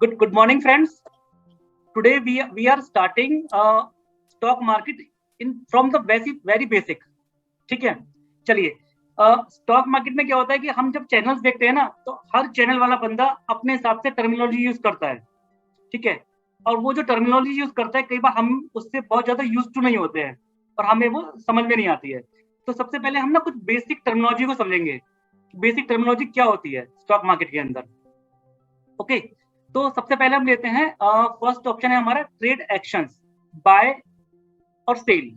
Good morning, friends. Today we are starting stock market in from the very basic. ठीक है, चलिए। Stock market में क्या होता है कि हम जब चैनल्स देखते हैं ना, तो हर चैनल वाला बंदा अपने हिसाब से टर्मिनोलॉजी यूज करता है। ठीक है, और वो जो टर्मिनोलॉजी यूज करता है, कई बार हम उससे बहुत ज्यादा यूज टू नहीं होते हैं और हमें वो समझ में नहीं आती है। तो सबसे पहले हम ना कुछ बेसिक टर्मिनोलॉजी को समझेंगे। बेसिक टर्मिनोलॉजी क्या होती है स्टॉक मार्केट के अंदर। ओके, तो सबसे पहले हम लेते हैं, फर्स्ट ऑप्शन है हमारा ट्रेड एक्शंस, बाय और सेल।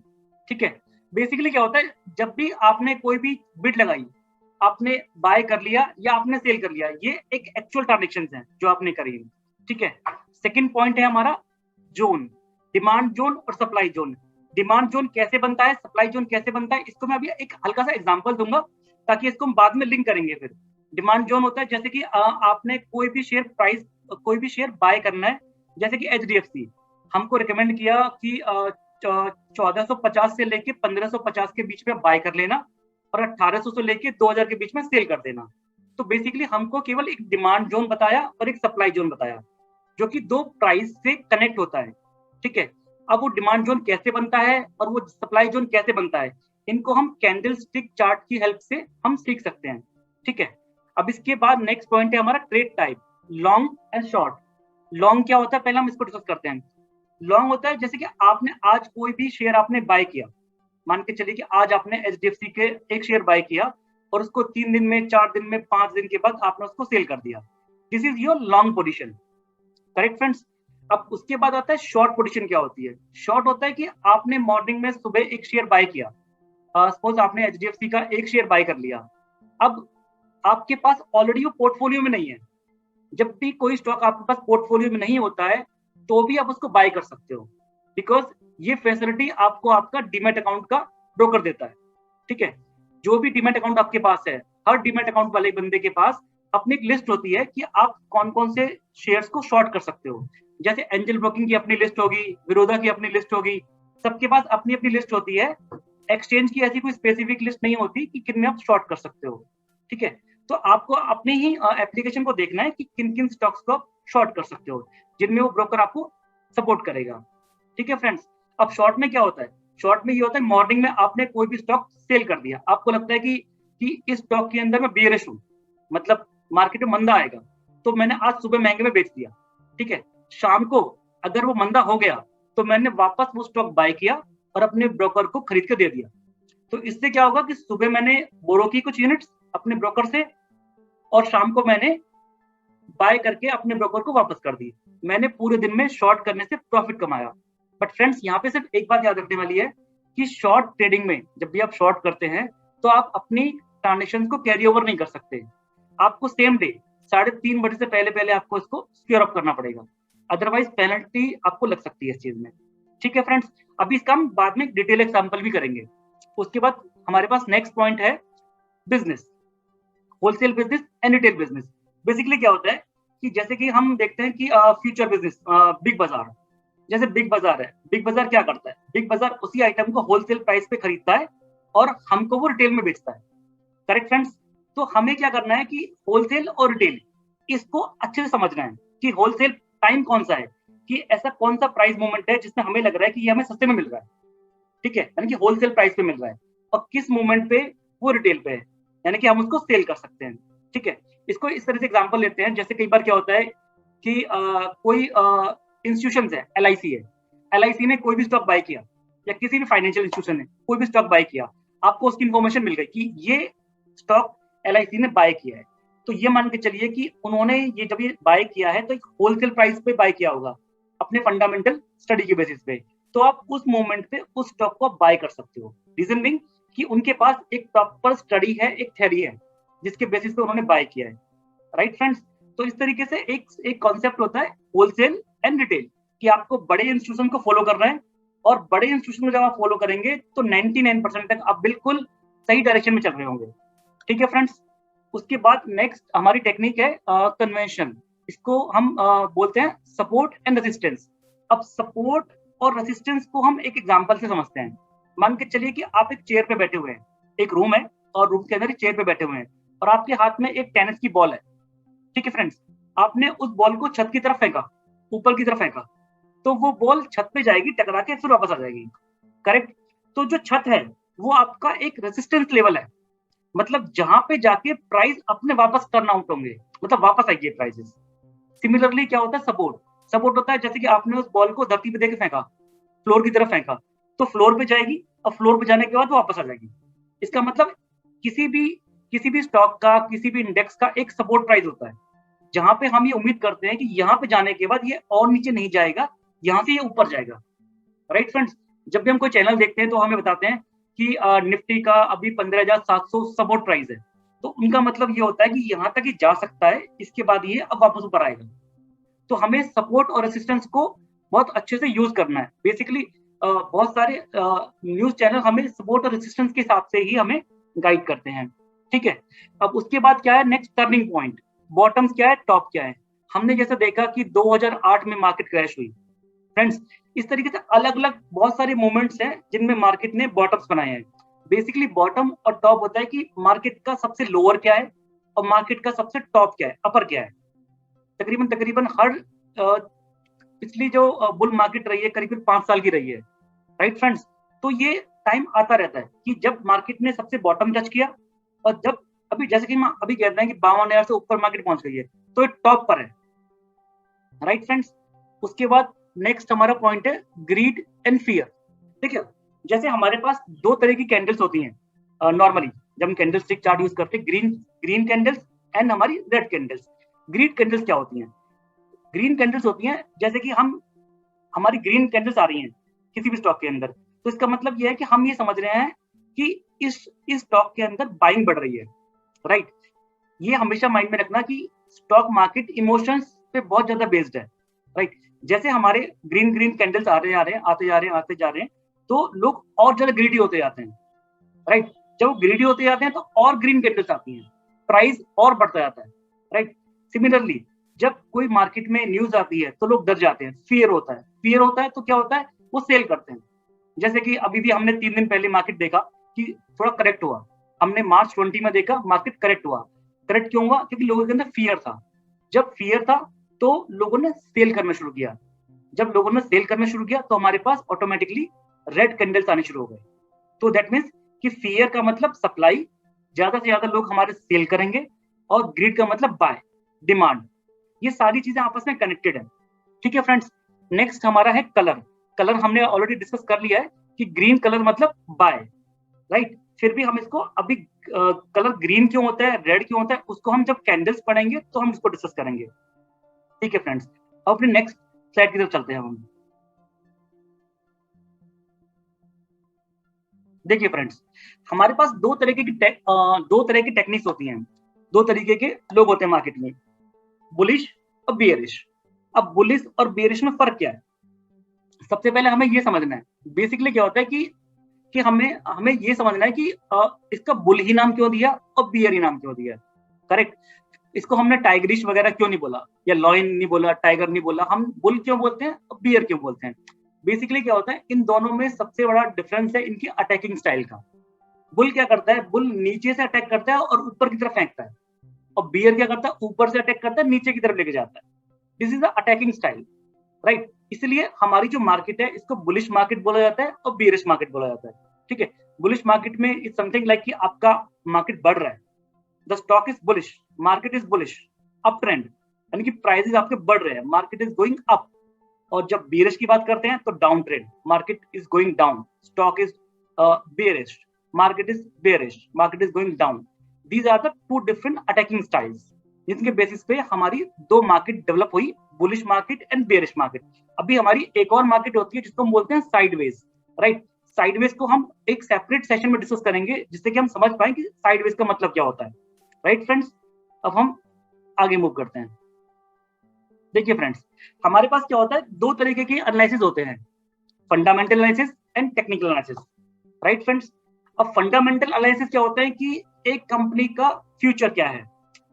ठीक है, बेसिकली क्या होता है, जब भी आपने कोई भी बिड लगाई, आपने बाय कर लिया या आपने सेल कर लिया, ये एक एक्चुअल ट्रांजेक्शन है जो आपने करी। ठीक है, सेकंड पॉइंट है हमारा जोन, डिमांड जोन और सप्लाई जोन। डिमांड जोन कैसे बनता है, सप्लाई जोन कैसे बनता है, इसको मैं अभी एक हल्का सा एग्जांपल दूंगा ताकि इसको हम बाद में लिंक करेंगे। फिर डिमांड जोन होता है जैसे कि आपने कोई भी शेयर बाय करना है, जैसे कि HDFC हमको रिकमेंड किया कि 1450 से लेके 1550 के बीच में बाय कर लेना और 1800 से लेके 2000 के बीच में सेल कर देना। तो बेसिकली हमको केवल एक डिमांड जोन बताया और एक सप्लाई जोन बताया, जो कि दो प्राइस से कनेक्ट होता है। ठीक है, अब वो डिमांड जोन कैसे बनता है और वो सप्लाई जोन कैसे बनता है, इनको हम कैंडल स्टिक चार्ट की हेल्प से हम सीख सकते हैं। ठीक है, अब इसके बाद नेक्स्ट पॉइंट है हमारा trade type, long and short. Long क्या होता है, पहले हम इसको डिस्कस करते हैं। लॉन्ग होता है जैसे कि आपने आज कोई भी शेयर आपने बाय किया, मान के चलिए कि आज आपने HDFC के एक शेयर बाय किया और उसको 3 दिन में, 4 दिन में, 5 दिन के बाद आपने उसको सेल कर दिया। This is your long position. Correct friends. अब उसके बाद आता है शॉर्ट पोजीशन। क्या होती है शॉर्ट, होता है कि आपने मॉर्निंग में सुबह एक शेयर बाय किया, सपोज आपने HDFC का एक शेयर बाय कर लिया। अब आपके पास ऑलरेडी वो पोर्टफोलियो में नहीं है। जब भी कोई स्टॉक आपके पास पोर्टफोलियो में नहीं होता है तो भी आप उसको बाय कर सकते हो, बिकॉज ये फैसिलिटी आपको आपका डीमैट अकाउंट का ब्रोकर देता है। ठीक है, जो भी डीमैट अकाउंट आपके पास है, हर डीमैट अकाउंट वाले बंदे के पास अपनी एक लिस्ट होती है कि आप कौन कौन से शेयर्स को शॉर्ट कर सकते हो। जैसे एंजल ब्रोकिंग की अपनी लिस्ट होगी, विरोधा की अपनी लिस्ट होगी, सबके पास अपनी अपनी लिस्ट होती है। एक्सचेंज की ऐसी कोई स्पेसिफिक लिस्ट नहीं होती कि किन में आप शॉर्ट कर सकते हो। ठीक है, तो आपको अपनी ही एप्लीकेशन को देखना है कि किन किन स्टॉक्स को आप शॉर्ट कर सकते हो, जिनमें वो ब्रोकर आपको सपोर्ट करेगा। ठीक है फ्रेंड्स, अब शॉर्ट में क्या होता है, शॉर्ट में ये होता है मॉर्निंग में आपने कोई भी स्टॉक सेल कर दिया, आपको लगता है कि इस स्टॉक के अंदर मैं बेयरिश हूँ, मतलब मार्केट में मंदा आएगा, तो मैंने आज सुबह महंगे में बेच दिया। ठीक है, शाम को अगर वो मंदा हो गया तो मैंने वापस वो स्टॉक बाय किया और अपने ब्रोकर को खरीद के दे दिया। तो इससे क्या होगा कि सुबह मैंने बोरो की कुछ यूनिट्स अपने ब्रोकर से और शाम को मैंने बाय करके अपने ब्रोकर को वापस कर दी। मैंने पूरे दिन में शॉर्ट करने से प्रॉफिट कमाया। बट फ्रेंड्स, यहाँ पे सिर्फ एक बात याद रखने वाली है कि शॉर्ट ट्रेडिंग में जब भी आप शॉर्ट करते हैं तो आप अपनी ट्रांजेक्शन को कैरी ओवर नहीं कर सकते। आपको सेम डे 3:30 से पहले पहले आपको इसको स्क्योर अप करना पड़ेगा, अदरवाइज पेनल्टी आपको लग सकती है इस चीज में। ठीक है फ्रेंड्स, अभी इसका हम बाद में डिटेल एग्जांपल भी करेंगे। उसके बाद हमारे पास नेक्स्ट पॉइंट है business, wholesale business and retail business. Basically क्या होता है कि जैसे कि हम देखते हैं कि फ्यूचर बिजनेस, बिग बाजार, जैसे बिग बाजार है, बिग बाजार क्या करता है, बिग बाजार उसी आइटम को होलसेल प्राइस पे खरीदता है और हमको वो रिटेल में बेचता है। करेक्ट फ्रेंड्स, तो हमें क्या करना है कि होलसेल और रिटेल इसको अच्छे से समझना है कि होलसेल टाइम कौन सा है, कि ऐसा कौन सा प्राइस मूवमेंट है जिसमें हमें लग रहा है कि ये हमें सस्ते में मिल रहा है। ठीक है, यानी कि होलसेल प्राइस पे मिल रहा है, और किस मोमेंट पे वो रिटेल पे है, यानी कि हम उसको सेल कर सकते हैं। ठीक है, इसको इस तरह से एग्जांपल लेते हैं। जैसे कई बार क्या होता है कि कोई इंस्टीट्यूशन है, LIC है, LIC ने कोई भी स्टॉक बाय किया, या किसी भी फाइनेंशियल इंस्टीट्यूशन ने कोई भी स्टॉक बाय किया, आपको उसकी इन्फॉर्मेशन मिल गई कि ये स्टॉक LIC ने बाय किया है, तो ये मान के चलिए कि उन्होंने ये जब ये बाय किया है तो एक होलसेल प्राइस पे बाय किया होगा अपने फंडामेंटल स्टडी के बेसिस पे। तो आप उस मोमेंट पे उस स्टॉक को बाय कर सकते हो। रीजन बिंग कि उनके पास एक प्रॉपर स्टडी है, एक थ्योरी है जिसके बेसिस पे उन्होंने बाय किया है। राइट फ्रेंड्स, तो इस तरीके से एक कॉन्सेप्ट होता है होलसेल एंड रिटेल, कि आपको बड़े इंस्टीट्यूशन को फॉलो करना है, और बड़े इंस्टीट्यूशन को जब आप फॉलो करेंगे तो 99% तक आप बिल्कुल सही डायरेक्शन में चल रहे होंगे। ठीक है फ्रेंड्स, उसके बाद नेक्स्ट हमारी टेक्निक है कन्वेंशन, इसको हम बोलते हैं सपोर्ट एंड रेजिस्टेंस। अब सपोर्ट और रेजिस्टेंस को हम एक एग्जांपल से समझते हैं। मान के चलिए कि आप एक चेयर पे बैठे हुए हैं, एक रूम है और रूम के अंदर एक चेयर पे बैठे हुए हैं, और आपके हाथ में एक टेनिस की बॉल है। ठीक है फ्रेंड्स, आपने उस बॉल को छत की तरफ फेंका, ऊपर की तरफ फेंका, तो वो बॉल छत पे जाएगी, टकरा के फिर वापस आ जाएगी, करेक्ट। तो जो छत है वो आपका एक रेजिस्टेंस लेवल है, मतलब जहां पे जाके प्राइस अपने वापस टर्न आउट होंगे, मतलब वापस आएगी प्राइसेस। सिमिलरली क्या होता है, सपोर्ट। सपोर्ट होता है जैसे कि आपने उस बॉल को धरती पे देके फेंका, फ्लोर की तरफ फेंका, तो फ्लोर पे जाएगी और फ्लोर पे जाने के बाद वो वापस आ जाएगी। इसका मतलब किसी भी स्टॉक का, किसी भी इंडेक्स का एक सपोर्ट प्राइस होता है, जहां पे हम ये उम्मीद करते हैं कि यहाँ पे जाने के बाद ये और नीचे नहीं जाएगा, यहाँ से ये ऊपर जाएगा, राइट फ्रेंड्स। जब भी हम कोई चैनल देखते हैं तो हमें बताते हैं कि निफ्टी का अभी 15,700 सपोर्ट प्राइस है, तो उनका मतलब ये होता है कि यहाँ तक ही जा सकता है, इसके बाद ये अब वापस ऊपर आएगा। तो हमें सपोर्ट और रेसिस्टेंस को बहुत अच्छे से यूज करना है। बेसिकली बहुत सारे न्यूज चैनल हमें सपोर्ट और रेसिस्टेंस के हिसाब से ही हमें गाइड करते हैं, ठीक है। अब उसके बाद क्या है, नेक्स्ट टर्निंग पॉइंट, बॉटम्स क्या है, टॉप क्या है। हमने जैसे देखा कि 2008 में मार्केट क्रैश हुई फ्रेंड्स, इस तरीके से अलग अलग बहुत सारे मोमेंट्स हैं जिनमें मार्केट ने बॉटम्स बनाए हैं। बेसिकली बॉटम और टॉप होता है कि मार्केट का सबसे लोअर क्या है और मार्केट का सबसे टॉप क्या है, अपर क्या है। तकरीबन तकरीबन हर पिछली जो बुल मार्केट रही है करीबन 5 साल की रही है, राइट फ्रेंड्स। तो ये टाइम आता रहता है कि जब मार्केट ने सबसे बॉटम टच किया, और जब अभी जैसे कि हम अभी कहते हैं कि 52,000 से ऊपर मार्केट पहुंच गई है, तो ये टॉप पर है, राइट फ्रेंड्स। उसके बाद नेक्स्ट हमारा पॉइंट है ग्रीड एंड फियर। ठीक है, जैसे हमारे पास दो तरह की कैंडल्स होती हैं नॉर्मली जब हम कैंडल स्टिक चार्ट यूज करते हैं, ग्रीन कैंडल्स एंड हमारी रेड कैंडल्स। ग्रीन कैंडल्स क्या होती हैं, ग्रीन कैंडल्स होती हैं जैसे कि हमारी ग्रीन कैंडल्स आ रही हैं किसी भी स्टॉक के अंदर, तो इसका मतलब यह है कि हम ये समझ रहे हैं कि इस स्टॉक के अंदर बाइंग बढ़ रही है, राइट। ये हमेशा माइंड में रखना कि स्टॉक मार्केट इमोशंस पे बहुत ज्यादा बेस्ड है, राइट। जैसे हमारे ग्रीन ग्रीन कैंडल्स आते जा रहे हैं, तो लोग और ज्यादा ग्रीडी होते जाते हैं, राइट। जब वो ग्रीडी होते जाते हैं तो और ग्रीन कैंडल्स आती हैं, प्राइस और बढ़ता जाता है, राइट। सिमिलरली जब कोई मार्केट में न्यूज आती है तो लोग डर जाते हैं, फियर होता है तो क्या होता है, वो सेल करते हैं। जैसे कि अभी भी हमने 3 दिन पहले मार्केट देखा कि थोड़ा करेक्ट हुआ, हमने मार्च 20 में देखा मार्केट करेक्ट हुआ। करेक्ट क्यों हुआ, क्योंकि लोगों के अंदर फियर था। जब फियर था तो लोगों ने सेल करना शुरू किया, जब लोगों ने सेल करना शुरू किया तो हमारे पास ऑटोमेटिकली रेड कैंडल्स आने शुरू हो गए। तो दैट मीन्स कि फियर का मतलब सप्लाई, ज्यादा से ज्यादा लोग हमारे सेल करेंगे, और ग्रीड का मतलब बाय, डिमांड। ये सारी चीजें आपस में कनेक्टेड है, ठीक है फ्रेंड्स। नेक्स्ट हमारा है कलर। कलर हमने ऑलरेडी डिस्कस कर लिया है कि ग्रीन कलर मतलब बाय, राइट। फिर भी हम इसको अभी कलर ग्रीन क्यों होता है, रेड क्यों होता है, उसको हम जब कैंडल्स पढ़ेंगे तो हम इसको डिस्कस करेंगे, ठीक है फ्रेंड्स। अब अपने नेक्स्ट स्लाइड की तरफ चलते हैं हम। देखिए फ्रेंड्स, हमारे पास दो तरह की टेक्निक्स होती हैं, दो तरीके के लोग होते हैं मार्केट में, बुलिश और बियरिश। अब बुलिश और बियरिश में फर्क क्या है, सबसे पहले हमें ये समझना है बेसिकली क्या होता है कि हमें हमें ये समझना है कि इसका बुल ही नाम क्यों दिया और बियर ही नाम क्यों दिया, करेक्ट। इसको हमने टाइगरिश वगैरह क्यों नहीं बोला, या लॉयन नहीं बोला, टाइगर नहीं बोला, हम बुल क्यों बोलते हैं और बियर क्यों बोलते हैं। बेसिकली क्या होता है, इन दोनों में सबसे बड़ा डिफरेंस है इनकी अटैकिंग स्टाइल का। बुल क्या करता है, बुल नीचे से अटैक करता है और ऊपर की तरफ फेंकता है, और बियर क्या करता है, ऊपर से अटैक करता है, नीचे की तरफ लेके जाता है। This is the attacking style, right. इसलिए हमारी जो मार्केट है इसको बुलिश मार्केट बोला जाता है और बियरिश मार्केट बोला जाता है, ठीक है। बुलिश मार्केट में इज समथिंग लाइक कि आपका मार्केट बढ़ रहा है, the stock is bullish, market is bullish, up trend, यानी कि प्राइसेस आपके बढ़ रहे हैं, मार्केट इज गोइंग अप। और जब बियरिश की बात करते हैं तो down trend, market is going down, stock is bearish, market is bearish, market is going down. These are the two different attacking styles, जिनके बेसिस पे हमारी दो मार्केट डेवलप हुई, bullish market and bearish market. अभी हमारी एक और market होती है जिसको हम बोलते हैं साइडवेज, राइट। साइडवेज को हम एक सेपरेट सेशन में डिस्कस करेंगे जिससे कि हम समझ पाए कि साइडवेज का मतलब क्या होता है, राइट फ्रेंड्स। अब हम आगे मूव करते हैं। देखिए फ्रेंड्स, हमारे पास क्या होता है, दो तरीके के एनालिसिस होते हैं, fundamental analysis and technical analysis, right friends. अब फंडामेंटल एनालिसिस क्या होता है कि एक कंपनी का फ्यूचर क्या है,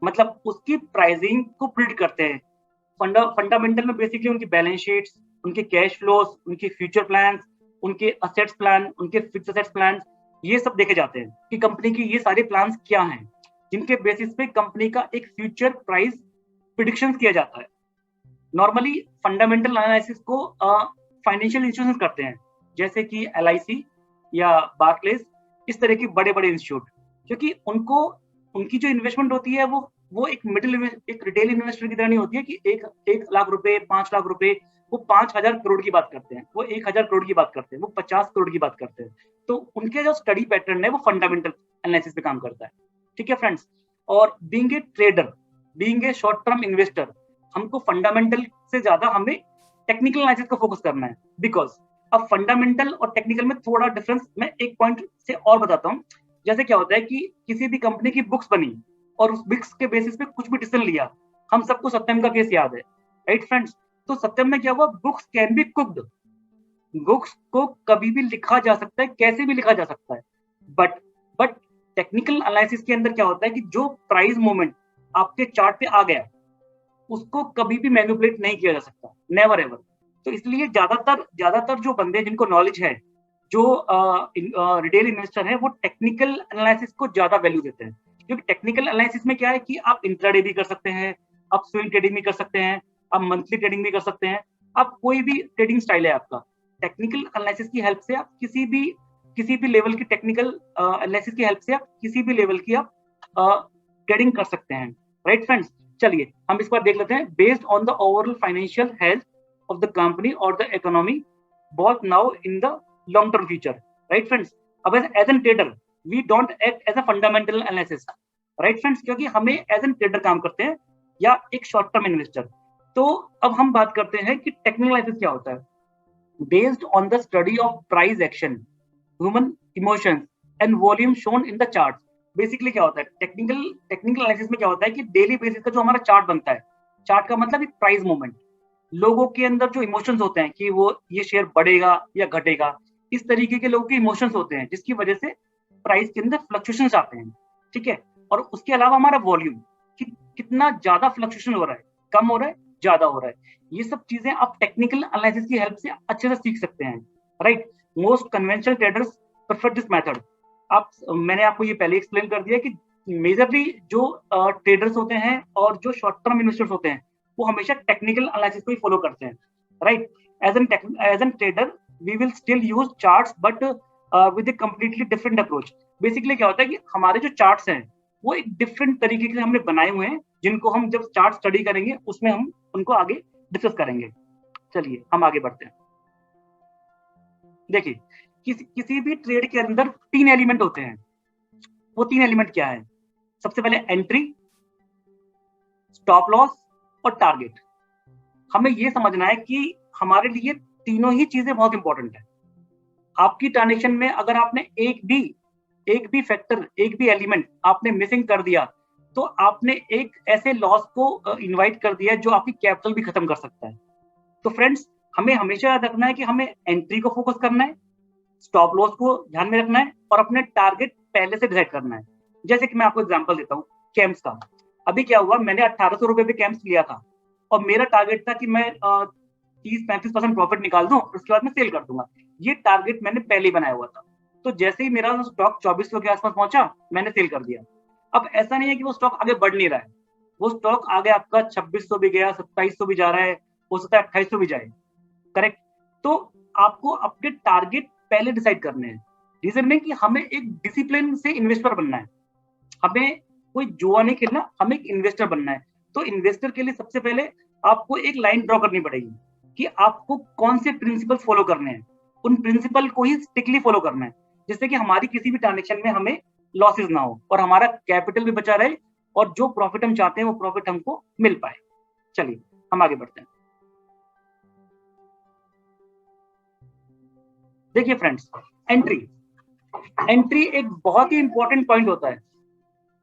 मतलब उसकी प्राइसिंग को प्रिडिक्ट करते हैं। फंडामेंटल में बेसिकली उनकी बैलेंस शीट्स, उनके कैश फ्लोस, उनके फ्यूचर प्लान्स, उनके असेट्स प्लान, उनके फिक्स असेट्स प्लान, ये सब देखे जाते हैं कि कंपनी की ये सारे प्लान्स क्या हैं, जिनके बेसिस पे कंपनी का एक फ्यूचर प्राइस प्रिडिक्शंस किया जाता है। नॉर्मली फंडामेंटल एनालिसिस को फाइनेंशियल इंस्टीट्यूशंस करते हैं, जैसे कि LIC या बार्कलेज, इस तरह के बड़े बड़े इंस्टीट्यूट, क्योंकि उनको उनकी जो इन्वेस्टमेंट होती है वो एक रिटेल इन्वेस्टर की तरह नहीं होती है कि 1 लाख रुपए, 5 लाख रुपए, वो 5,000 करोड़ की बात करते हैं, वो 1,000 करोड़ की बात करते हैं, वो 50 करोड़ की बात करते हैं। तो उनके जो स्टडी पैटर्न है वो फंडामेंटल एनालिसिस पे काम करता है। ठीक है फ्रेंड्स। और being a trader, being a short term investor, हमको फंडामेंटल से ज्यादा हमें टेक्निकल एनालिसिस को फोकस करना है। बिकॉज अब फंडामेंटल और टेक्निकल में थोड़ा डिफरेंस मैं एक पॉइंट से और बताता हूँ। जैसे क्या होता है कि किसी भी कंपनी की बुक्स बनी और उस बुक्स के बेसिस पे कुछ भी डिसीजन लिया, हम सबको सत्यम का केस याद है, राइट फ्रेंड्स। तो सत्यम में क्या हुआ, books can be cooked, books को कभी भी लिखा जा सकता है, कैसे भी लिखा जा सकता है, बट टेक्निकल एनालिसिस के अंदर क्या होता है कि जो प्राइस मूवमेंट आपके चार्ट पे आ गया उसको कभी भी मैनिपुलेट नहीं किया जा सकता, नेवर एवर। तो इसलिए ज्यादातर जो बंदे जिनको नॉलेज है, जो रिटेल इन्वेस्टर है, वो टेक्निकल एनालिसिस को ज्यादा वैल्यू देते हैं। क्योंकि टेक्निकल एनालिसिस में क्या है कि आप इंट्राडे भी कर सकते हैं, आप स्विंग ट्रेडिंग भी कर सकते हैं, आप मंथली ट्रेडिंग भी कर सकते हैं, आप कोई भी ट्रेडिंग स्टाइल है आपका, टेक्निकल एनालिसिस की हेल्प से आप किसी भी लेवल की टेक्निकल एनालिसिस की हेल्प से आप किसी भी लेवल की आप ट्रेडिंग कर सकते हैं, राइट फ्रेंड्स। चलिए हम इस बार देख लेते हैं। Based on the overall financial health of the company or the economy both now in the long term future, right friends। अब as an trader we don't act as a fundamental analysis, right friends, क्योंकि हमें as an trader काम करते हैं या एक short term investor। तो अब हम बात करते हैं कि technical analysis क्या होता है। based on the study of price action, human emotions and volume shown in the charts, basically क्या होता है टेक्निकल एनालिसिस में क्या होता है कि डेली बेसिस का जो हमारा चार्ट बनता है, चार्ट का मतलब एक प्राइस मूवमेंट, लोगों के अंदर जो इमोशंस होते हैं कि वो ये शेयर बढ़ेगा या घटेगा, इस तरीके के लोगों के इमोशंस होते हैं जिसकी वजह से प्राइस के अंदर फ्लक्चुएशंस आते हैं। ठीक है। और उसके अलावा हमारा वॉल्यूम कि कितना ज्यादा फ्लक्चुएशन हो रहा है, कम हो रहा है, ज्यादा हो रहा है, ये सब चीजें आप टेक्निकल एनालिसिस की हेल्प से अच्छे से सीख सकते हैं, right. Most conventional traders prefer this method. मैंने आपको ये पहले एक्सप्लेन कर दिया कि मेजरली जो ट्रेडर्स होते हैं और जो शॉर्ट टर्म इन्वेस्टर्स होते हैं वो हमेशा टेक्निकल एनालिसिस को ही फॉलो करते हैं, right. As an trader we will still use charts but with a completely different approach. Basically क्या होता है कि हमारे जो चार्ट्स हैं वो एक डिफरेंट तरीके से हमने बनाए हुए हैं, जिनको हम जब चार्ट स्टडी करेंगे उसमें हम उनको आगे डिस्कस करेंगे। चलिए हम आगे बढ़ते हैं। देखिए किसी भी ट्रेड के अंदर 3 एलिमेंट होते हैं। वो 3 एलिमेंट क्या है? सबसे पहले एंट्री, स्टॉप लॉस और टारगेट। हमें ये समझना है कि हमारे लिए तीनों ही चीजें बहुत इंपॉर्टेंट है। आपकी ट्रांजेक्शन में अगर आपने एक भी फैक्टर, एक भी एलिमेंट आपने मिसिंग कर दिया तो आपने एक ऐसे लॉस को इनवाइट कर दिया जो आपकी कैपिटल भी खत्म कर सकता है। तो फ्रेंड्स हमें हमेशा याद रखना है कि हमें एंट्री को फोकस करना है, स्टॉप लॉस को ध्यान में रखना है और अपने टारगेट पहले से डिसाइड करना है। जैसे कि मैं आपको एग्जांपल देता हूँ कैम्स का। अभी क्या हुआ, मैंने 1800 रुपए पे कैम्स लिया था और मेरा टारगेट था कि मैं 30-35% प्रॉफिट निकाल दूं, उसके बाद मैं सेल कर दूंगा। ये टारगेट मैंने पहले ही बनाया हुआ था। तो जैसे ही मेरा स्टॉक 2400 के आसपास पहुंचा मैंने सेल कर दिया। अब ऐसा नहीं है कि वो स्टॉक आगे बढ़ नहीं रहा है, वो स्टॉक आगे आपका 2600 भी गया, 2700 भी जा रहा है, हो सकता है 2800 भी जाए, करेक्ट। तो आपको अपने टारगेट पहले डिसाइड करने हैं। रीजन में कि हमें एक डिसिप्लिन से इन्वेस्टर बनना है, हमें कोई जुआ नहीं खेलना, हमें एक इन्वेस्टर बनना है। तो इन्वेस्टर के लिए सबसे पहले आपको एक लाइन ड्रॉ करनी पड़ेगी कि आपको कौन से प्रिंसिपल फॉलो करने हैं, उन प्रिंसिपल को ही स्ट्रिक्टली फॉलो करना है, जिससे कि हमारी किसी भी ट्रांजेक्शन में हमें लॉसेस ना हो और हमारा कैपिटल भी बचा रहे और जो प्रॉफिट हम चाहते हैं वो प्रॉफिट हमको मिल पाए। चलिए हम आगे बढ़ते हैं। देखिए फ्रेंड्स, एंट्री एक बहुत ही इंपॉर्टेंट पॉइंट होता है।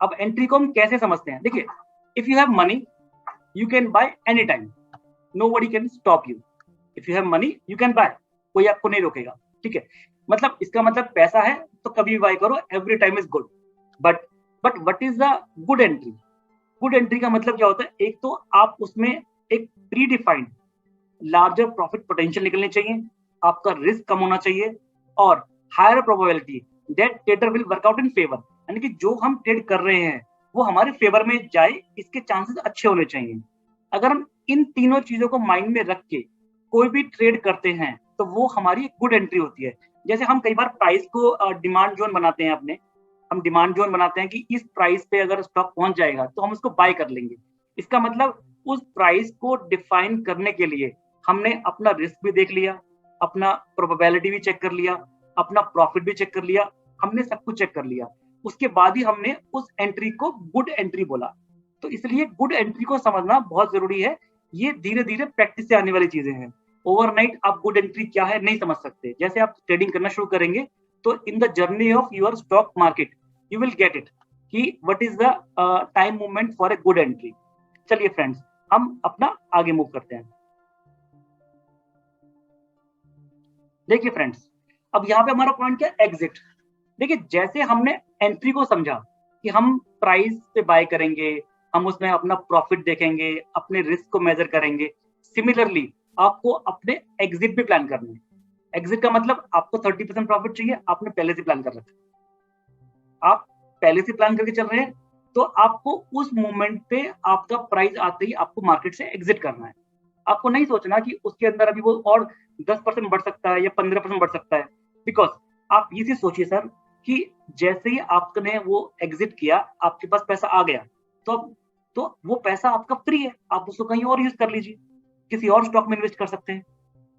अब एंट्री को हम कैसे समझते हैं? देखिए, if you have money you can by any time, nobody can stop you. If you have money you can buy, कोई आपको नहीं रोकेगा, ठीक है। मतलब इसका मतलब पैसा है तो कभी भी बाय करो, every time is good. But what is the good entry? Good entry का मतलब क्या होता है? एक तो आप उसमें एक pre defined larger profit potential निकलने चाहिए, आपका रिस्क कम होना चाहिए और higher probability that trader will work out in favour, यानी कि जो हम ट्रेड कर रहे हैं वो हमारे फेवर में जाए, इसके चांसेस अच्छे होने चाहिए। अगर हम इन तीनों चीजों को माइंड में रख के कोई भी ट्रेड करते हैं तो वो हमारी गुड एंट्री होती है। जैसे हम कई बार प्राइस को डिमांड जोन बनाते हैं अपने, हम डिमांड जोन बनाते हैं कि इस प्राइस पे अगर स्टॉक पहुंच जाएगा तो हम उसको बाय कर लेंगे। इसका मतलब उस प्राइस को डिफाइन करने के लिए हमने अपना रिस्क भी देख लिया, अपना प्रोबेबिलिटी भी चेक कर लिया, अपना प्रॉफिट भी चेक कर लिया, हमने सब कुछ चेक कर लिया। उसके बाद ही हमने उस एंट्री को गुड एंट्री बोला। तो इसलिए गुड एंट्री को समझना बहुत जरूरी है। ये धीरे धीरे प्रैक्टिस से आने वाली चीजें हैं। ओवरनाइट आप गुड एंट्री क्या है नहीं समझ सकते। जैसे आप ट्रेडिंग करना शुरू करेंगे तो in the journey of your stock market you will get it कि what is the time movement for a good entry. चलिए फ्रेंड्स, हम अपना आगे मूव करते हैं। देखिए फ्रेंड्स, अब यहाँ पे हमारा पॉइंट क्या है, एग्जिट। देखिए जैसे हमने एंट्री को समझा कि हम प्राइस पे बाय करेंगे, हम उसमें अपना प्रॉफिट देखेंगे, अपने रिस्क को मेजर करेंगे, सिमिलरली आपको अपने एग्जिट भी प्लान करना है। एग्जिट का मतलब आपको 30% प्रॉफिट चाहिए, आपने पहले से प्लान कर रखा है, आप पहले से प्लान करके चल रहे हैं, तो आपको उस मोमेंट पे आपका प्राइस आते ही आपको मार्केट से एग्जिट करना है। आपको नहीं सोचना कि उसके अंदर अभी वो और 10% बढ़ सकता है या 15% बढ़ सकता है। बिकॉज आप ये चीज सोचिए सर कि जैसे ही आपने वो एग्जिट किया, आपके पास पैसा आ गया, तो वो पैसा आपका फ्री है, आप उसको कहीं और यूज कर लीजिए, किसी और स्टॉक में इन्वेस्ट कर सकते हैं।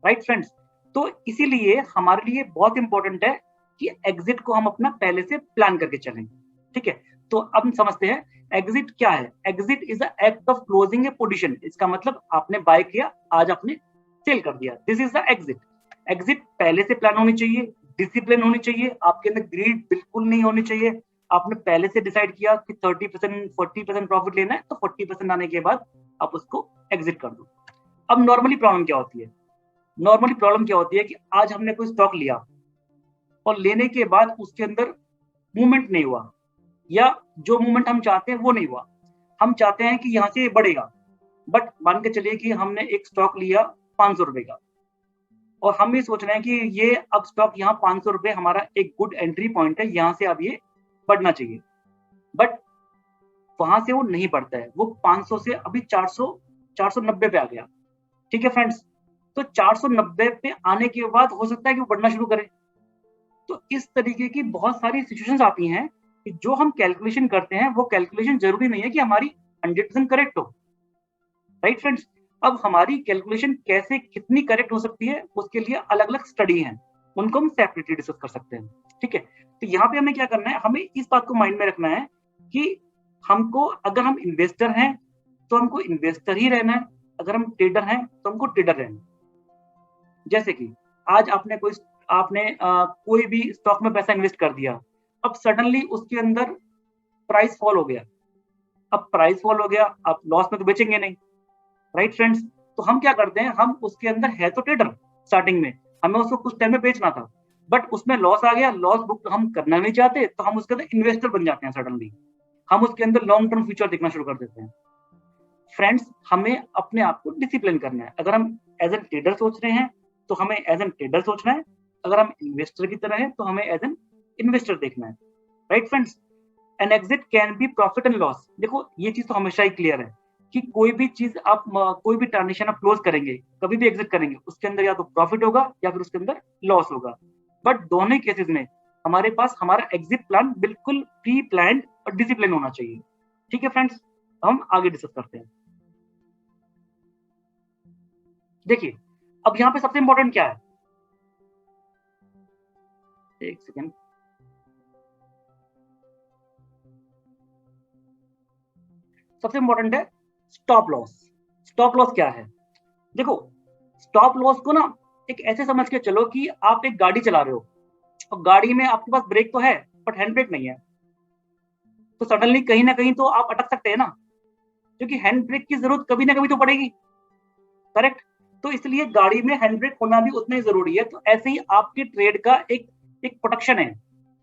राइट फ्रेंड्स, तो इसीलिए हमारे लिए बहुत इंपॉर्टेंट है कि एग्जिट को हम अपना पहले से प्लान करके चलें। ठीक है, तो अब हम समझते हैं एग्जिट क्या है। Exit is the act of closing A position. इसका मतलब आपने बाय किया, आज आपने सेल कर दिया, this is the exit. Exit पहले से प्लान होनी चाहिए, डिसिप्लिन होनी चाहिए, आपके अंदर ग्रीड बिल्कुल नहीं होनी चाहिए। आपने पहले से डिसाइड किया कि 30% 40% प्रॉफिट लेना है, तो 40% आने के बाद आप उसको एग्जिट कर दो। अब नॉर्मली प्रॉब्लम क्या होती है, नॉर्मली प्रॉब्लम क्या होती है कि आज हमने कोई स्टॉक लिया और लेने के बाद उसके अंदर मूवमेंट नहीं हुआ, या जो मूवमेंट हम चाहते हैं वो नहीं हुआ। हम चाहते हैं कि यहाँ से ये बढ़ेगा, बट मान के चलिए कि हमने एक स्टॉक लिया 500 रुपए का, और हम ये सोच रहे हैं कि ये अब स्टॉक यहाँ 500 रुपए हमारा एक गुड एंट्री पॉइंट है, यहाँ से अब ये बढ़ना चाहिए, बट वहां से वो नहीं बढ़ता है, वो 500 से अभी 490 पे आ गया। ठीक है फ्रेंड्स, तो 490 पे आने के बाद हो सकता है कि वो बढ़ना शुरू करे। तो इस तरीके की बहुत सारी सिचुएशंस आती हैं कि जो हम कैलकुलेशन करते हैं वो कैलकुलेशन जरूरी नहीं है कि हमारी 100% करेक्ट हो। राइट फ्रेंड्स, अब हमारी कैलकुलेशन कैसे कितनी करेक्ट हो सकती है उसके लिए अलग अलग स्टडी हैं, उनको हम सेपरेटली डिस्कस कर सकते हैं। ठीक है, तो यहाँ पे हमें क्या करना है, हमें इस बात को माइंड में रखना है कि हमको, अगर हम इन्वेस्टर हैं तो हमको इन्वेस्टर ही रहना है, अगर हम ट्रेडर हैं तो हमको ट्रेडर रहना है। जैसे कि आज आपने कोई भी स्टॉक में पैसा इन्वेस्ट कर दिया, अब सडनली उसके अंदर प्राइस फॉल हो गया, अब प्राइस फॉल हो गया, आप लॉस में तो बेचेंगे नहीं। राइट फ्रेंड्स, तो हम क्या करते हैं, हम उसके अंदर है तो ट्रेडर स्टार्टिंग में, हमें उसको कुछ टाइम में बेचना था, बट उसमें लॉस आ गया, लॉस बुक हम करना नहीं चाहते, तो हम उसके अंदर इन्वेस्टर बन जाते हैं। सडनली हम उसके अंदर लॉन्ग टर्म फ्यूचर देखना शुरू कर देते हैं। फ्रेंड्स, हमें अपने आप को डिसिप्लिन करना है। अगर हम एज एन ट्रेडर सोच रहे हैं तो हमें एज एन ट्रेडर सोचना है, अगर हम इन्वेस्टर की तरह है तो हमें एज एन इन्वेस्टर देखना है। Right friends, an exit can be profit and loss. देखो ये चीज तो हमेशा ही क्लियर है कि कोई भी चीज आप कोई भी ट्रांजेक्शन आप क्लोज करेंगे, कभी भी एग्जिट करेंगे, उसके अंदर या तो प्रॉफिट होगा या फिर उसके अंदर लॉस होगा। बट दोनों ही केसेस में हमारे पास हमारा एग्जिट प्लान बिल्कुल प्री प्लान्ड और डिसिप्लिन होना चाहिए। ठीक है फ्रेंड्स, हम आगे डिस्कस करते हैं। देखिए अब यहाँ पे सबसे इंपॉर्टेंट क्या है, एक सेकेंड, सबसे इंपॉर्टेंट है स्टॉप लॉस। स्टॉप लॉस क्या है, देखो स्टॉप लॉस को ना एक ऐसे समझ के चलो कि आप एक गाड़ी चला रहे हो और गाड़ी में आपके पास ब्रेक तो है बट हैंड ब्रेक नहीं है, तो सडनली कहीं ना कहीं तो आप अटक सकते हैं ना, क्योंकि हैंड ब्रेक की जरूरत कभी ना कभी तो पड़ेगी। करेक्ट, तो इसलिए गाड़ी में हैंड ब्रेक होना भी उतना ही जरूरी है। तो ऐसे ही आपके ट्रेड का एक एक प्रोटेक्शन है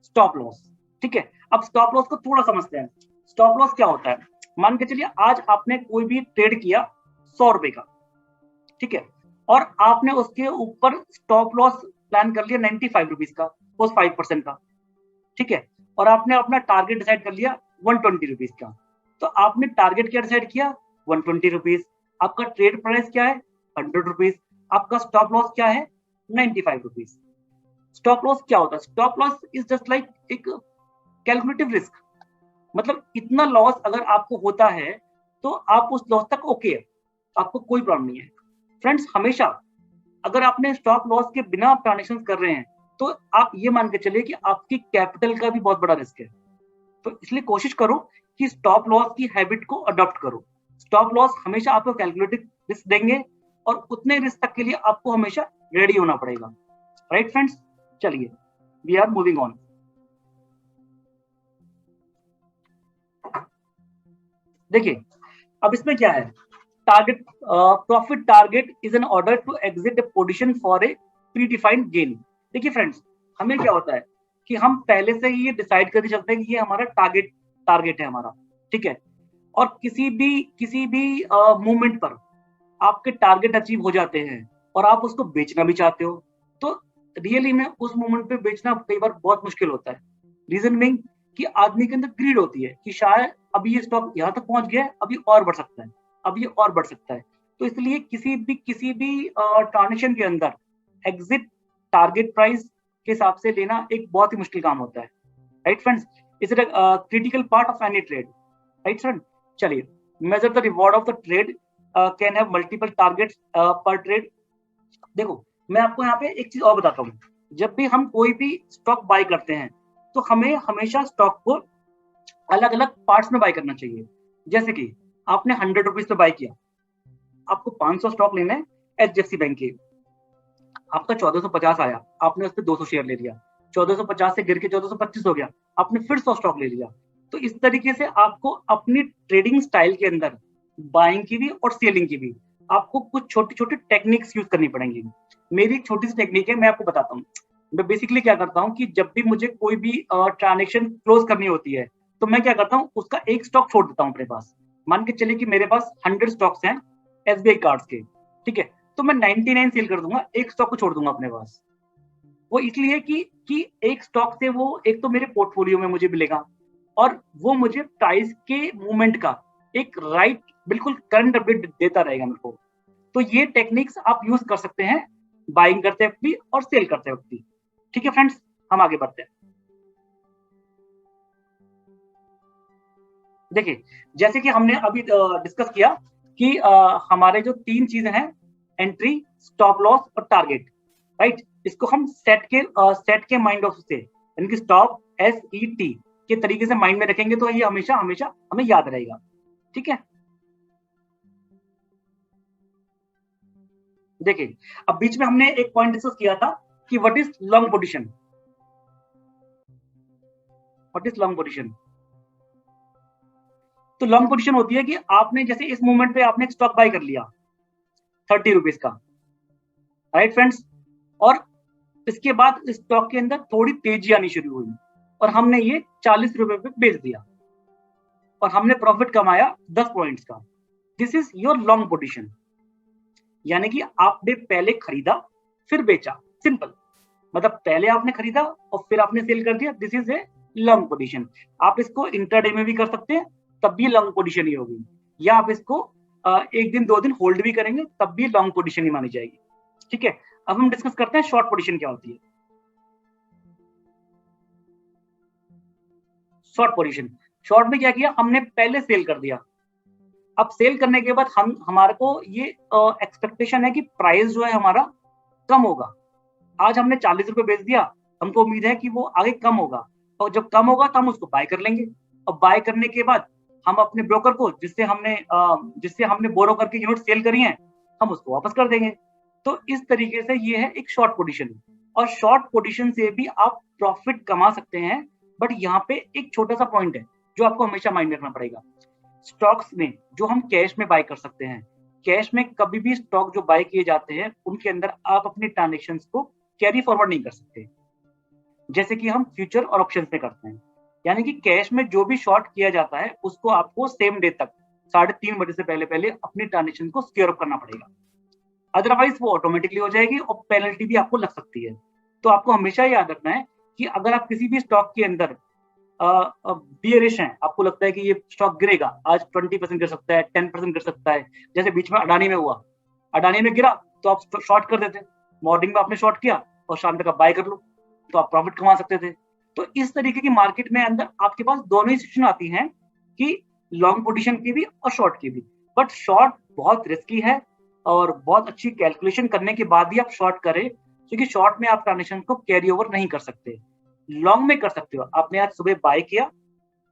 स्टॉप लॉस। ठीक है, अब स्टॉप लॉस को थोड़ा समझते हैं। स्टॉप लॉस क्या होता है, मान के चलिए आज आपने कोई भी ट्रेड किया 100 रुपए का, ठीक है, और आपने उसके ऊपर स्टॉप लॉस प्लान कर लिया 95 रुपीज का, उस 5% का, ठीक है, और आपने अपना टारगेट डिसाइड कर लिया 120 रुपीज का। तो आपने टारगेट क्या डिसाइड किया, 120 रुपीज। आपका ट्रेड प्राइस क्या है 100 रुपीज, आपका स्टॉप लॉस क्या है 95 रुपीज। स्टॉप लॉस क्या होता है? Stop loss is just like एक कैलकुलेटिव रिस्क, मतलब इतना लॉस अगर आपको होता है तो आप उस लॉस तक ओके है, आपको कोई प्रॉब्लम नहीं है। फ्रेंड्स, हमेशा अगर आपने स्टॉप लॉस के बिना आप ट्रांजेक्शन कर रहे हैं तो आप ये मान के चलिए कि आपकी कैपिटल का भी बहुत बड़ा रिस्क है। तो इसलिए कोशिश करो कि स्टॉप लॉस की हैबिट को अडॉप्ट करो। स्टॉप लॉस हमेशा आपको कैलकुलेटेड रिस्क देंगे और उतने रिस्क तक के लिए आपको हमेशा रेडी होना पड़ेगा। राइट फ्रेंड्स, चलिए वी आर मूविंग ऑन। देखिए अब इसमें क्या है, target profit target is an order to exit a position for a pre defined gain. देखिए फ्रेंड्स, हमें क्या होता है कि हम पहले से ही ये डिसाइड करके चलते हैं कि ये हमारा टारगेट है हमारा, ठीक है। और किसी भी मूवमेंट पर आपके टारगेट अचीव हो जाते हैं और आप उसको बेचना भी चाहते हो, तो रियली में उस मोमेंट पे बेचना कई बार बहुत मुश्किल होता है। रीजन बीइंग कि आदमी के अंदर ग्रीड होती है कि शायद अभी ये स्टॉक यहाँ तक पहुंच गया है, अभी और बढ़ सकता है, अब ये और बढ़ सकता है। तो इसलिए किसी भी ट्रांजेक्शन के अंदर एग्जिट टारगेट प्राइस के हिसाब से लेना एक बहुत ही मुश्किल काम होता है। Right friends, is it critical part of any trade. Right friend, चलिए measure the reward of the trade can have multiple targets पर ट्रेड। देखो मैं आपको यहाँ पे एक चीज और बताता हूँ, जब भी हम कोई भी स्टॉक बाय करते हैं तो हमें हमेशा स्टॉक को अलग अलग पार्ट्स में बाय करना चाहिए। जैसे कि आपने 100 रुपीज पे बाय किया, आपको 500 स्टॉक लेने हैं एचडीएफसी बैंक के, आपका 1450 आया, आपने उस पर 200 शेयर ले लिया, 1450 से गिर के 1425 हो गया, आपने फिर 100 स्टॉक ले लिया। तो इस तरीके से आपको अपनी ट्रेडिंग स्टाइल के अंदर बाइंग की भी और सेलिंग की भी आपको कुछ छोटी छोटी टेक्निक्स यूज करनी पड़ेंगी। मेरी एक छोटी सी टेक्निक है, मैं आपको बताता हूँ। मैं बेसिकली क्या करता हूँ कि जब भी मुझे कोई भी ट्रांजेक्शन क्लोज करनी होती है तो मैं क्या करता हूँ, उसका एक स्टॉक छोड़ देता हूँ अपने पास। मान के चलिए कि मेरे पास 100 स्टॉक्स हैं एसबीआई कार्ड्स के, ठीक है, तो मैं 99 सेल कर दूंगा, एक स्टॉक को छोड़ दूंगा अपने पास। वो इसलिए कि एक स्टॉक से वो एक तो मेरे पोर्टफोलियो में मुझे मिलेगा और वो मुझे प्राइस के मूवमेंट का एक राइट बिल्कुल करंट अपडेट देता रहेगा मेरे को। तो ये टेक्निक्स आप यूज कर सकते हैं बाइंग करते वक्त भी और सेल करते वक्त भी। ठीक है फ्रेंड्स, हम आगे बढ़ते हैं। देखिए जैसे कि हमने अभी डिस्कस किया कि हमारे जो 3 चीजें हैं, एंट्री, स्टॉप लॉस और टारगेट, राइट, इसको हम सेट के माइंड ऑफ से यानी कि स्टॉप SET के तरीके से माइंड में रखेंगे तो ये हमेशा हमेशा हमें याद रहेगा। ठीक है, देखिए अब बीच में हमने एक पॉइंट डिस्कस किया था कि what is long position. What is long position? तो लॉन्ग पोजीशन होती है कि आपने जैसे इस मूवमेंट पे आपने एक स्टॉक बाय कर लिया 30 रुपीज का, राइट फ्रेंड्स, और इसके बाद इस स्टॉक के अंदर थोड़ी तेजी आनी शुरू हुई और हमने ये 40 रुपए पे बेच दिया और हमने प्रॉफिट कमाया 10 पॉइंट्स का। This is your long position, यानी कि आपने पहले खरीदा फिर बेचा, सिंपल। मतलब पहले आपने खरीदा और फिर आपने सेल कर दिया, this is a long position. आप इसको इंटरडे में भी कर सकते हैं, तब भी लॉन्ग पोजीशन ही होगी, या आप इसको एक दिन 2 दिन होल्ड भी करेंगे तब भी लॉन्ग पोजीशन ही मानी जाएगी। ठीक है, अब हम डिस्कस करते हैं शॉर्ट पोजीशन क्या होती है। शॉर्ट पोजीशन, शॉर्ट में क्या किया, हमने पहले सेल कर दिया। अब सेल करने के बाद हमारे को ये एक्सपेक्टेशन है कि प्राइस जो है हमारा कम होगा। आज हमने 40 रुपए बेच दिया, हमको उम्मीद है कि वो आगे कम होगा, और जब कम होगा तो हम उसको बाय कर लेंगे। और बाय करने के बाद हम अपने ब्रोकर को जिससे हमने बोरो करके यूनिट सेल करी है, हम उसको वापस कर देंगे। तो इस तरीके से ये है एक शॉर्ट पोजीशन, और शॉर्ट पोजीशन से भी आप प्रॉफिट कमा सकते हैं। बट यहाँ पे एक छोटा सा पॉइंट है जो आपको हमेशा माइंड रखना पड़ेगा। स्टॉक्स में जो हम कैश में बाय कर सकते हैं, कैश में कभी भी स्टॉक जो बाय किए जाते हैं उनके अंदर आप अपनी ट्रांजेक्शन्स को कैरी फॉरवर्ड नहीं कर सकते, जैसे कि हम फ्यूचर और ऑप्शंस में करते हैं। यानी कि कैश में जो भी शॉर्ट किया जाता है उसको आपको सेम डे तक 3:30 बजे से पहले पहले अपनी ट्रांजेक्शन को सिक्योर अप करना पड़ेगा, अदरवाइज वो ऑटोमेटिकली हो जाएगी और पेनल्टी भी आपको लग सकती है। तो आपको हमेशा याद रखना है कि अगर आप किसी भी स्टॉक के अंदर बियरिश हैं, आपको लगता है कि ये स्टॉक गिरेगा, आज 20% गिर सकता है, 10% गिर सकता है, जैसे बीच में अडानी में हुआ, अडानी में गिरा तो आप शॉर्ट कर देते, मॉर्निंग में आपने शॉर्ट किया और शाम तक आप बाय कर लो, तो आप प्रॉफिट कमा सकते थे। तो इस तरीके की मार्केट में अंदर आपके पास दोनों ही सिचुएशन आती हैं कि लॉन्ग पोजीशन की भी और शॉर्ट की भी, बट शॉर्ट बहुत रिस्की है और बहुत अच्छी कैलकुलेशन करने के बाद ही आप शॉर्ट करें, क्योंकि शॉर्ट में आप ट्रांजेक्शन को कैरी ओवर नहीं कर सकते, लॉन्ग में कर सकते हो। आपने आज सुबह बाय किया,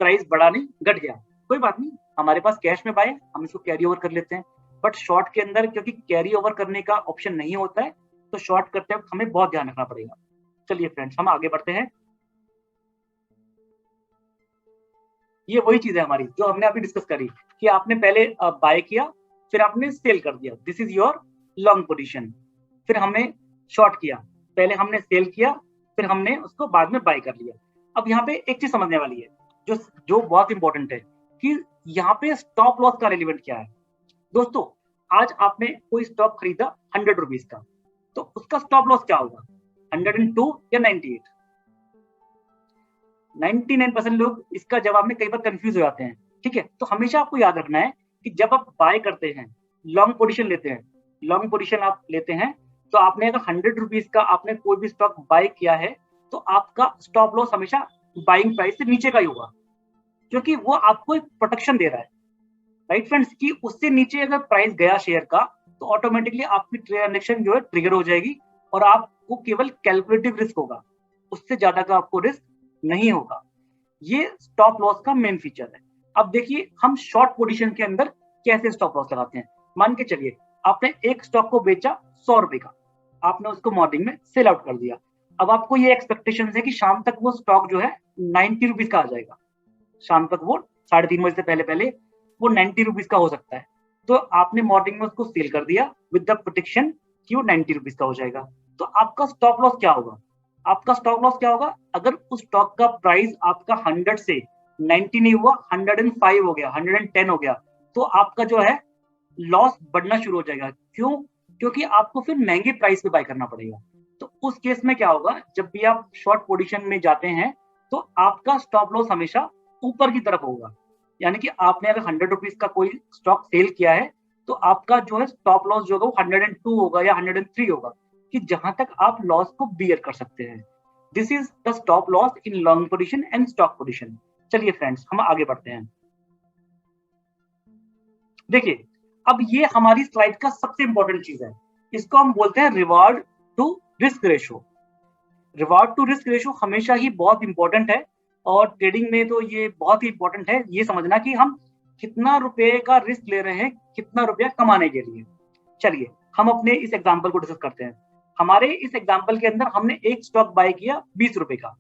प्राइस बढ़ा नहीं, घट गया, कोई बात नहीं, हमारे पास कैश में बाय, हम इसको कैरी ओवर कर लेते हैं। बट शॉर्ट के अंदर क्योंकि कैरी ओवर करने का ऑप्शन नहीं होता है, तो शॉर्ट करते वक्त हमें बहुत ध्यान रखना पड़ेगा। चलिए फ्रेंड्स, हम आगे बढ़ते हैं। ये वही चीज है हमारी जो हमने अभी डिस्कस करी कि आपने पहले बाय किया, फिर आपने सेल कर दिया, this is your long position. फिर हमने शॉर्ट किया, पहले हमने सेल किया, फिर हमने उसको बाद में बाय कर लिया। अब यहाँ पे एक चीज समझने वाली है जो जो बहुत इंपॉर्टेंट है कि यहाँ पे स्टॉप लॉस का रेलिवेंट क्या है। दोस्तों, आज आपने कोई स्टॉक खरीदा 100 रुपीज का, तो उसका स्टॉप लॉस क्या होगा, 102 या 98? 99% लोग इसका जवाब में कई बार कंफ्यूज हो जाते हैं। ठीक है, तो हमेशा आपको याद रखना है कि जब आप बाय करते हैं, लॉन्ग पोजीशन लेते हैं, लॉन्ग पोजीशन आप लेते हैं, तो आपने अगर 100 रुपीज का आपने कोई भी स्टॉक बाय किया है, तो आपका स्टॉप लॉस हमेशा बाइंग प्राइस से नीचे का ही होगा, क्योंकि वो आपको एक प्रोटेक्शन दे रहा है, राइट फ्रेंड्स, कि उससे नीचे अगर प्राइस गया शेयर का, तो ऑटोमेटिकली आपकी ट्रांजेक्शन जो है ट्रिगर हो जाएगी और आपको केवल कैलकुलेटिव रिस्क होगा, उससे ज्यादा का आपको रिस्क नहीं होगा। ये स्टॉप लॉस का मेन फीचर है। अब देखिए हम शॉर्ट पोजीशन के अंदर कैसे स्टॉप लॉस लगाते हैं। मान के चलिए आपने एक स्टॉक को बेचा 100 रुपए का, आपने उसको मॉर्निंग में सेल आउट कर दिया। अब आपको ये एक्सपेक्टेशन है कि शाम तक वो स्टॉक जो है 90 रुपीज का आ जाएगा, शाम तक वो 3:30 बजे से पहले पहले वो 90 रुपीज का हो सकता है। तो आपने मॉर्निंग में उसको सेल कर दिया विद द प्रोटेक्शन कि वो 90 रुपीज का हो जाएगा। तो आपका स्टॉप लॉस क्या होगा, आपका स्टॉप लॉस क्या होगा, अगर उस स्टॉक का प्राइस आपका 100 से 90 नहीं हुआ, 105 हो गया, 110 हो गया, तो आपका जो है लॉस बढ़ना शुरू हो जाएगा। क्यों? क्योंकि आपको फिर महंगे प्राइस पे बाय करना पड़ेगा। तो उस केस में क्या होगा, जब भी आप शॉर्ट पोजीशन में जाते हैं, तो आपका स्टॉप लॉस हमेशा ऊपर की तरफ होगा। यानी कि आपने अगर 100 रुपीज का कोई स्टॉक सेल किया है, तो आपका जो है स्टॉप लॉस जो होगा वो 102 होगा या 103 होगा, कि जहां तक आप लॉस को बियर कर सकते हैं। This is the stop loss in long position and stock position. चलिए फ्रेंड्स, हम आगे बढ़ते हैं। देखिए, अब ये हमारी स्लाइड का सबसे इंपॉर्टेंट चीज है, इसको हम बोलते हैं reward to risk ratio. Reward to risk ratio हमेशा ही बहुत इंपॉर्टेंट है, और ट्रेडिंग में तो ये बहुत ही इंपॉर्टेंट है। ये समझना कि हम कितना रुपए का रिस्क ले रहे हैं, कितना रुपया कमाने के लिए। चलिए हम अपने इस एग्जांपल को डिस्कस करते हैं। हमारे इस एग्जांपल के अंदर हमने एक स्टॉक बाय किया 20 रुपए का,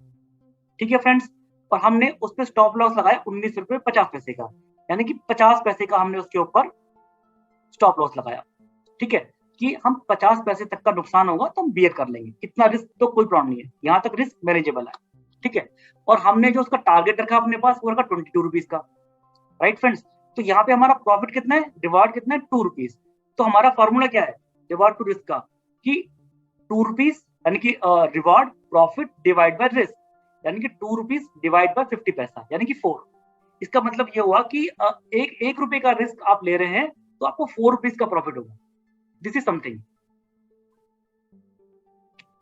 ठीक है फ्रेंड्स, और हमने उस पर स्टॉप लॉस लगाया 19 रुपए 50 पैसे का, यानी कि 50 पैसे का हमने उसके ऊपर स्टॉप लॉस लगाया। ठीक है, कि हम 50 पैसे तक का नुकसान होगा तो हम बियर कर लेंगे, इतना रिस्क तो कोई प्रॉब्लम नहीं है, यहाँ तक रिस्क मैनेजेबल है। ठीक है, और हमने जो उसका टारगेट रखा अपने पास वो रखा 22 रुपीज का, राइट फ्रेंड्स। तो यहाँ पे हमारा प्रॉफिट कितना है, रिवार्ड कितना है, 2 रुपीज। तो हमारा फॉर्मूला क्या है रिवार्ड टू रिस्क का, कि 2 रुपीज यानी कि reward profit divide by risk, यानी कि 2 रुपीज डिवाइड बाय 50 पैसा, यानी कि 4। इसका मतलब ये हुआ कि एक रुपए का रिस्क आप ले रहे हैं तो आपको 4 रुपीज का प्रॉफिट होगा। This is something.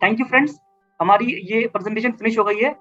Thank you friends, हमारी ये प्रेजेंटेशन फिनिश हो गई है।